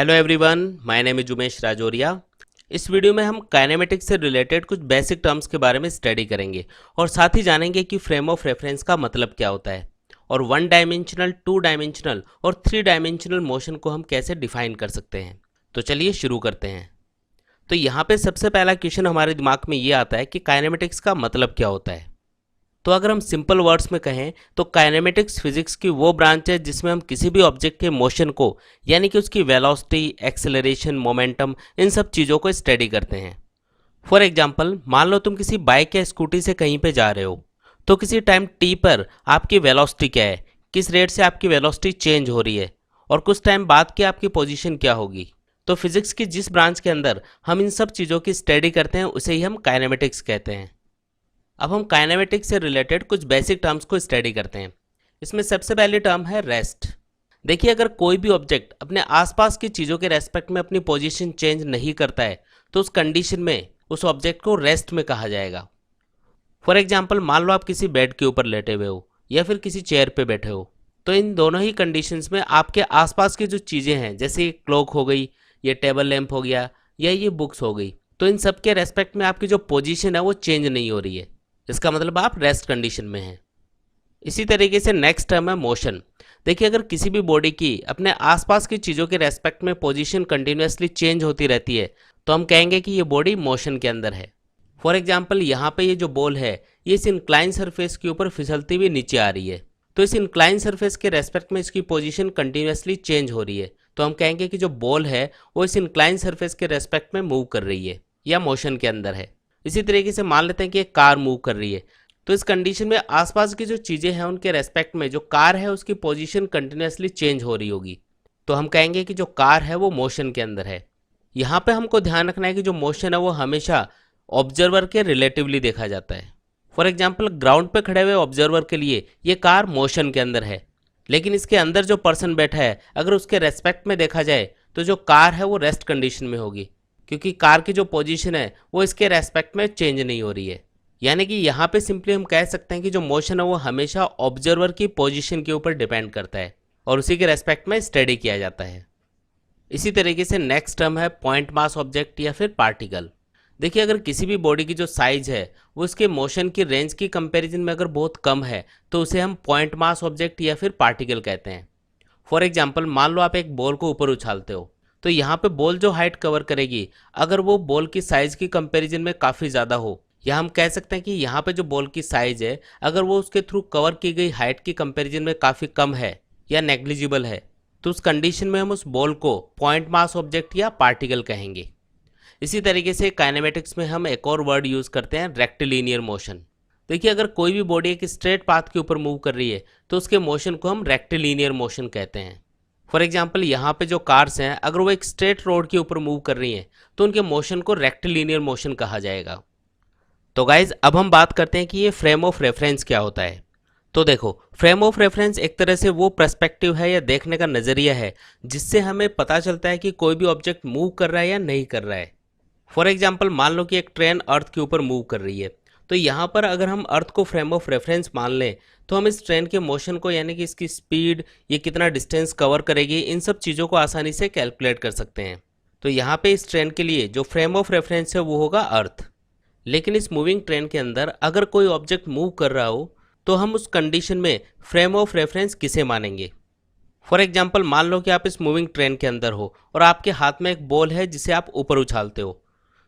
Hello everyone, my name is Umesh Rajoria. इस video में हम काइनेमेटिक्स से रिलेटेड कुछ बेसिक टर्म्स के बारे में स्टडी करेंगे और साथ ही जानेंगे कि फ्रेम ऑफ रेफरेंस का मतलब क्या होता है और वन डायमेंशनल, टू डायमेंशनल और थ्री डायमेंशनल मोशन को हम कैसे डिफाइन कर सकते हैं। तो चलिए शुरू करते हैं। तो यहाँ पे सबसे पहला क्वेश्चन हमारे दिमाग में ये आता है कि काइनेमेटिक्स का मतलब क्या होता है। तो अगर हम सिंपल वर्ड्स में कहें तो काइनेमेटिक्स फिजिक्स की वो ब्रांच है जिसमें हम किसी भी ऑब्जेक्ट के मोशन को यानी कि उसकी वेलोसिटी, एक्सेलरेशन, मोमेंटम, इन सब चीज़ों को स्टडी करते हैं। फॉर एग्जांपल, मान लो तुम किसी बाइक या स्कूटी से कहीं पे जा रहे हो, तो किसी टाइम टी पर आपकी वेलोसिटी क्या है, किस रेट से आपकी वेलोसिटी चेंज हो रही है और कुछ टाइम बाद की आपकी पोजीशन क्या होगी। तो फिजिक्स की जिस ब्रांच के अंदर हम इन सब चीज़ों की स्टडी करते हैं उसे ही हम काइनेमेटिक्स कहते हैं। अब हम काइनेमेटिक्स से रिलेटेड कुछ बेसिक टर्म्स को स्टडी करते हैं। इसमें सबसे पहली टर्म है रेस्ट। देखिए, अगर कोई भी ऑब्जेक्ट अपने आसपास की चीज़ों के रेस्पेक्ट में अपनी पोजीशन चेंज नहीं करता है तो उस कंडीशन में उस ऑब्जेक्ट को रेस्ट में कहा जाएगा। फॉर एग्जाम्पल, मान लो आप किसी बेड के ऊपर लेटे हुए हो या फिर किसी चेयर पे बैठे हो, तो इन दोनों ही कंडीशंस में आपके आसपास की जो चीज़ें हैं, जैसे ये क्लॉक हो गई, ये टेबल लैंप हो गया या ये बुक्स हो गई, तो इन सब के रेस्पेक्ट में आपकी जो पोजीशन है वो चेंज नहीं हो रही है। इसका मतलब आप रेस्ट कंडीशन में हैं। इसी तरीके से नेक्स्ट टर्म है मोशन। देखिए, अगर किसी भी बॉडी की अपने आसपास की चीज़ों के रेस्पेक्ट में पोजीशन कंटिन्यूसली चेंज होती रहती है तो हम कहेंगे कि ये बॉडी मोशन के अंदर है। फॉर एग्जांपल, यहाँ पे ये जो बॉल है ये इस इंक्लाइन सरफेस के ऊपर फिसलती हुई नीचे आ रही है, तो इस इंक्लाइन सरफेस के रेस्पेक्ट में इसकी पोजीशन कंटिन्यूसली चेंज हो रही है, तो हम कहेंगे कि जो बॉल है वो इस इंक्लाइन सरफेस के रेस्पेक्ट में मूव कर रही है या मोशन के अंदर है। इसी तरीके से मान लेते हैं कि एक कार मूव कर रही है, तो इस कंडीशन में आसपास की जो चीज़ें हैं उनके रेस्पेक्ट में जो कार है उसकी पोजीशन कंटिन्यूसली चेंज हो रही होगी, तो हम कहेंगे कि जो कार है वो मोशन के अंदर है। यहाँ पे हमको ध्यान रखना है कि जो मोशन है वो हमेशा ऑब्जर्वर के रिलेटिवली देखा जाता है। फॉर एग्जाम्पल, ग्राउंड पे खड़े हुए ऑब्जर्वर के लिए ये कार मोशन के अंदर है, लेकिन इसके अंदर जो पर्सन बैठा है अगर उसके रेस्पेक्ट में देखा जाए तो जो कार है वो रेस्ट कंडीशन में होगी, क्योंकि कार की जो पोजीशन है वो इसके रेस्पेक्ट में चेंज नहीं हो रही है। यानी कि यहाँ पे सिंपली हम कह सकते हैं कि जो मोशन है वो हमेशा ऑब्जर्वर की पोजीशन के ऊपर डिपेंड करता है और उसी के रेस्पेक्ट में स्टडी किया जाता है। इसी तरीके से नेक्स्ट टर्म है पॉइंट मास ऑब्जेक्ट या फिर पार्टिकल। देखिए, अगर किसी भी बॉडी की जो साइज है वो उसके मोशन की रेंज की कंपैरिजन में अगर बहुत कम है तो उसे हम पॉइंट मास ऑब्जेक्ट या फिर पार्टिकल कहते हैं। फॉर एग्जाम्पल, मान लो आप एक बॉल को ऊपर उछालते हो, तो यहाँ पे बॉल जो हाइट कवर करेगी अगर वो बॉल की साइज़ की कंपैरिजन में काफ़ी ज़्यादा हो, या हम कह सकते हैं कि यहाँ पे जो बॉल की साइज़ है अगर वो उसके थ्रू कवर की गई हाइट की कंपैरिजन में काफ़ी कम है या नेग्लिजिबल है, तो उस कंडीशन में हम उस बॉल को पॉइंट मास ऑब्जेक्ट या पार्टिकल कहेंगे। इसी तरीके से काइनेमेटिक्स में हम एक और वर्ड यूज़ करते हैं, रेक्टिलिनियर मोशन। देखिए, अगर कोई भी बॉडी एक स्ट्रेट पाथ के ऊपर मूव कर रही है तो उसके मोशन को हम रेक्टिलिनियर मोशन कहते हैं। फॉर एग्जाम्पल, यहाँ पे जो कार्स हैं अगर वो एक स्ट्रेट रोड के ऊपर मूव कर रही हैं तो उनके मोशन को रेक्टिलिनियर मोशन कहा जाएगा। तो गाइज, अब हम बात करते हैं कि ये फ्रेम ऑफ रेफरेंस क्या होता है। तो देखो, फ्रेम ऑफ रेफरेंस एक तरह से वो पर्सपेक्टिव है या देखने का नज़रिया है जिससे हमें पता चलता है कि कोई भी ऑब्जेक्ट मूव कर रहा है या नहीं कर रहा है। फॉर एग्जाम्पल, मान लो कि एक ट्रेन अर्थ के ऊपर मूव कर रही है, तो यहाँ पर अगर हम अर्थ को फ्रेम ऑफ रेफरेंस मान लें तो हम इस ट्रेन के मोशन को यानी कि इसकी स्पीड, ये कितना डिस्टेंस कवर करेगी, इन सब चीज़ों को आसानी से कैलकुलेट कर सकते हैं। तो यहाँ पे इस ट्रेन के लिए जो फ्रेम ऑफ रेफरेंस है वो होगा अर्थ। लेकिन इस मूविंग ट्रेन के अंदर अगर कोई ऑब्जेक्ट मूव कर रहा हो तो हम उस कंडीशन में फ्रेम ऑफ रेफरेंस किसे मानेंगे। फॉर एग्जाम्पल, मान लो कि आप इस मूविंग ट्रेन के अंदर हो और आपके हाथ में एक बॉल है जिसे आप ऊपर उछालते हो,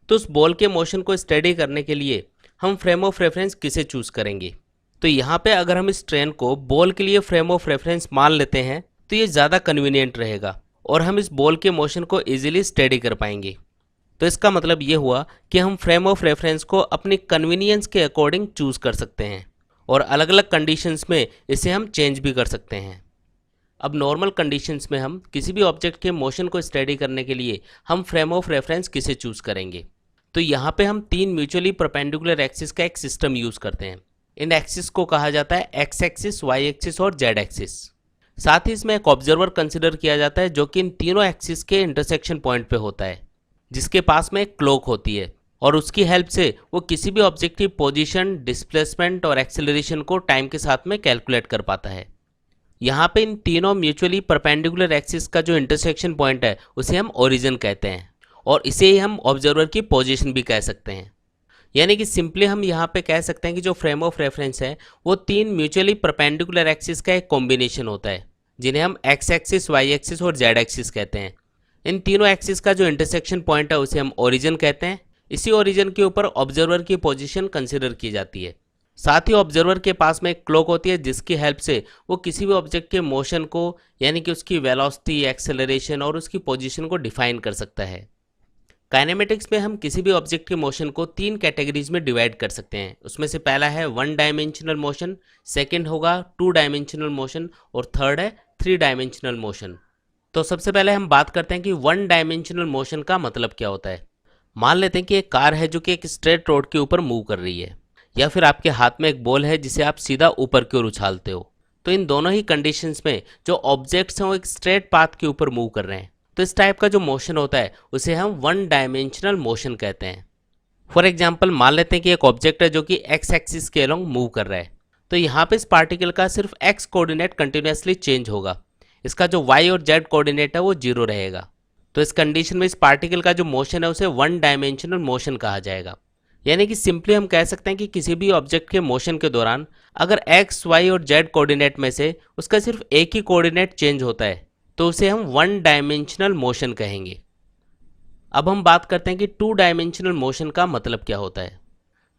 तो उस बॉल के मोशन को स्टडी करने के लिए हम फ्रेम ऑफ रेफरेंस किसे चूज़ करेंगे। तो यहाँ पे अगर हम इस ट्रेन को बॉल के लिए फ्रेम ऑफ रेफरेंस मान लेते हैं तो ये ज़्यादा कन्वीनियंट रहेगा और हम इस बॉल के मोशन को ईजिली स्टडी कर पाएंगे। तो इसका मतलब ये हुआ कि हम फ्रेम ऑफ रेफरेंस को अपनी कन्वीनियंस के अकॉर्डिंग चूज़ कर सकते हैं और अलग अलग कंडीशंस में इसे हम चेंज भी कर सकते हैं। अब नॉर्मल कंडीशंस में हम किसी भी ऑब्जेक्ट के मोशन को स्टडी करने के लिए हम फ्रेम ऑफ रेफरेंस किसे चूज़ करेंगे। तो यहाँ पे हम तीन म्यूचुअली परपेंडिकुलर एक्सिस का एक सिस्टम यूज़ करते हैं। इन एक्सिस को कहा जाता है एक्स एक्सिस, वाई एक्सिस और जेड एक्सिस। साथ ही इसमें एक ऑब्जर्वर कंसिडर किया जाता है जो कि इन तीनों एक्सिस के इंटरसेक्शन पॉइंट पे होता है, जिसके पास में एक क्लॉक होती है और उसकी हेल्प से वो किसी भी ऑब्जेक्ट की पोजीशन, डिस्प्लेसमेंट और एक्सेलरेशन को टाइम के साथ में कैलकुलेट कर पाता है। यहाँ पे इन तीनों म्यूचुअली परपेंडिकुलर एक्सिस का जो इंटरसेक्शन पॉइंट है उसे हम ओरिजिन कहते हैं और इसे ही हम ऑब्जर्वर की पोजीशन भी कह सकते हैं। यानी कि सिंपली हम यहाँ पे कह सकते हैं कि जो फ्रेम ऑफ रेफरेंस है वो तीन म्यूचुअली परपेंडिकुलर एक्सिस का एक कॉम्बिनेशन होता है, जिन्हें हम एक्स एक्सिस, वाई एक्सिस और जेड एक्सिस कहते हैं। इन तीनों एक्सिस का जो इंटरसेक्शन पॉइंट है उसे हम ओरिजिन कहते हैं। इसी ओरिजिन के ऊपर ऑब्जर्वर की पोजीशन कंसिडर की जाती है। साथ ही ऑब्जर्वर के पास में एक क्लॉक होती है जिसकी हेल्प से वो किसी भी ऑब्जेक्ट के मोशन को, यानी कि उसकी वेलोसिटी, एक्सेलरेशन और उसकी पोजीशन को डिफाइन कर सकता है। काइनेमेटिक्स में हम किसी भी ऑब्जेक्ट के मोशन को तीन कैटेगरीज में डिवाइड कर सकते हैं। उसमें से पहला है वन डायमेंशनल मोशन, सेकंड होगा टू डायमेंशनल मोशन और थर्ड है थ्री डायमेंशनल मोशन। तो सबसे पहले हम बात करते हैं कि वन डायमेंशनल मोशन का मतलब क्या होता है। मान लेते हैं कि एक कार है जो कि एक स्ट्रेट रोड के ऊपर मूव कर रही है, या फिर आपके हाथ में एक बॉल है जिसे आप सीधा ऊपर की ओर उछालते हो। तो इन दोनों ही कंडीशंस में जो ऑब्जेक्ट्स हैं वो एक स्ट्रेट पाथ के ऊपर मूव कर रहे हैं। तो इस टाइप का जो मोशन होता है उसे हम वन डायमेंशनल मोशन कहते हैं। फॉर एग्जाम्पल मान लेते हैं कि एक ऑब्जेक्ट है जो कि एक्स एक्सिस के अलोंग मूव कर रहा है। तो यहाँ पे इस पार्टिकल का सिर्फ एक्स कोऑर्डिनेट कंटिन्यूसली चेंज होगा, इसका जो वाई और जेड कोऑर्डिनेट है वो जीरो रहेगा। तो इस कंडीशन में इस पार्टिकल का जो मोशन है उसे वन डायमेंशनल मोशन कहा जाएगा। यानी कि सिंपली हम कह सकते हैं कि किसी भी ऑब्जेक्ट के मोशन के दौरान अगर एक्स, वाई और जेड कोऑर्डिनेट में से उसका सिर्फ एक ही कोऑर्डिनेट चेंज होता है तो उसे हम वन डायमेंशनल मोशन कहेंगे। अब हम बात करते हैं कि टू डायमेंशनल मोशन का मतलब क्या होता है।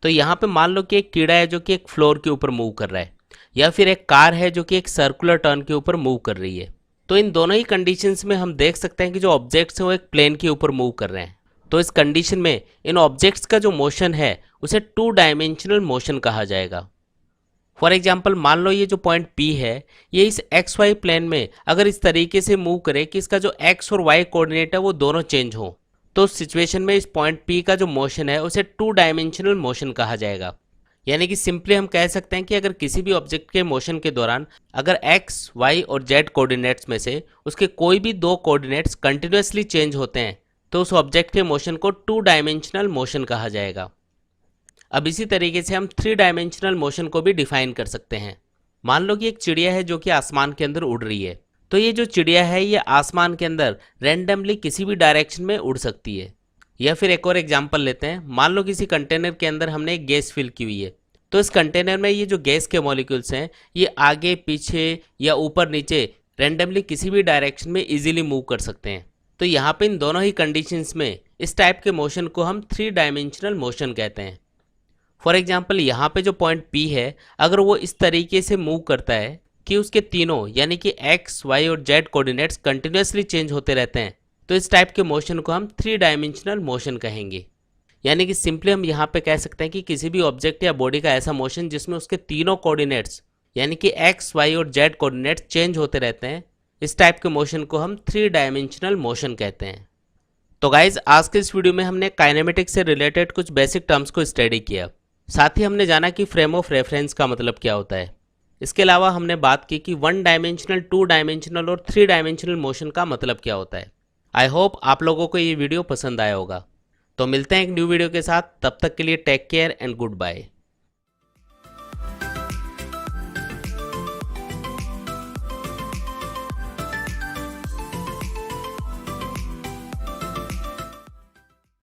तो यहाँ पे मान लो कि एक कीड़ा है जो कि एक फ्लोर के ऊपर मूव कर रहा है, या फिर एक कार है जो कि एक सर्कुलर टर्न के ऊपर मूव कर रही है। तो इन दोनों ही कंडीशंस में हम देख सकते हैं कि जो ऑब्जेक्ट्स हैं वो एक प्लेन के ऊपर मूव कर रहे हैं। तो इस कंडीशन में इन ऑब्जेक्ट्स का जो मोशन है उसे टू डायमेंशनल मोशन कहा जाएगा। फॉर एग्जाम्पल मान लो ये जो पॉइंट P है ये इस एक्स वाई प्लेन में अगर इस तरीके से मूव करे कि इसका जो एक्स और वाई कोऑर्डिनेट है वो दोनों चेंज हो, तो उस सिचुएशन में इस पॉइंट P का जो मोशन है उसे टू डायमेंशनल मोशन कहा जाएगा। यानी कि सिंपली हम कह सकते हैं कि अगर किसी भी ऑब्जेक्ट के मोशन के दौरान अगर एक्स, वाई और जेड कोऑर्डिनेट्स में से उसके कोई भी दो कोऑर्डिनेट्स कंटिन्यूसली चेंज होते हैं तो उस ऑब्जेक्ट के मोशन को टू डायमेंशनल मोशन कहा जाएगा। अब इसी तरीके से हम थ्री डायमेंशनल मोशन को भी डिफाइन कर सकते हैं। मान लो कि एक चिड़िया है जो कि आसमान के अंदर उड़ रही है। तो ये जो चिड़िया है ये आसमान के अंदर रैंडमली किसी भी डायरेक्शन में उड़ सकती है। या फिर एक और एग्जांपल लेते हैं, मान लो किसी कंटेनर के अंदर हमने एक गैस फिल की हुई है। तो इस कंटेनर में ये जो गैस के मॉलिक्यूल्स हैं ये आगे पीछे या ऊपर नीचे रैंडमली किसी भी डायरेक्शन में इजीली मूव कर सकते हैं। तो यहाँ पे इन दोनों ही कंडीशंस में इस टाइप के मोशन को हम थ्री डायमेंशनल मोशन कहते हैं। फॉर एग्जाम्पल यहाँ पे जो पॉइंट P है अगर वो इस तरीके से मूव करता है कि उसके तीनों यानी कि एक्स, वाई और जेड कोऑर्डिनेट्स कंटिन्यूसली चेंज होते रहते हैं, तो इस टाइप के मोशन को हम थ्री डायमेंशनल मोशन कहेंगे। यानी कि सिंपली हम यहाँ पे कह सकते हैं कि किसी भी ऑब्जेक्ट या बॉडी का ऐसा मोशन जिसमें उसके तीनों कोऑर्डिनेट्स यानी कि एक्स, वाई और जेड कोऑर्डिनेट्स चेंज होते रहते हैं, इस टाइप के मोशन को हम थ्री डायमेंशनल मोशन कहते हैं। तो गाइज आज के इस वीडियो में हमने काइनेमेटिक्स से रिलेटेड कुछ बेसिक टर्म्स को स्टडी किया। साथ ही हमने जाना कि फ्रेम ऑफ रेफरेंस का मतलब क्या होता है। इसके अलावा हमने बात की कि वन डायमेंशनल, टू डायमेंशनल और थ्री डायमेंशनल मोशन का मतलब क्या होता है। आई होप आप लोगों को ये वीडियो पसंद आया होगा। तो मिलते हैं एक न्यू वीडियो के साथ, तब तक के लिए take care and good bye.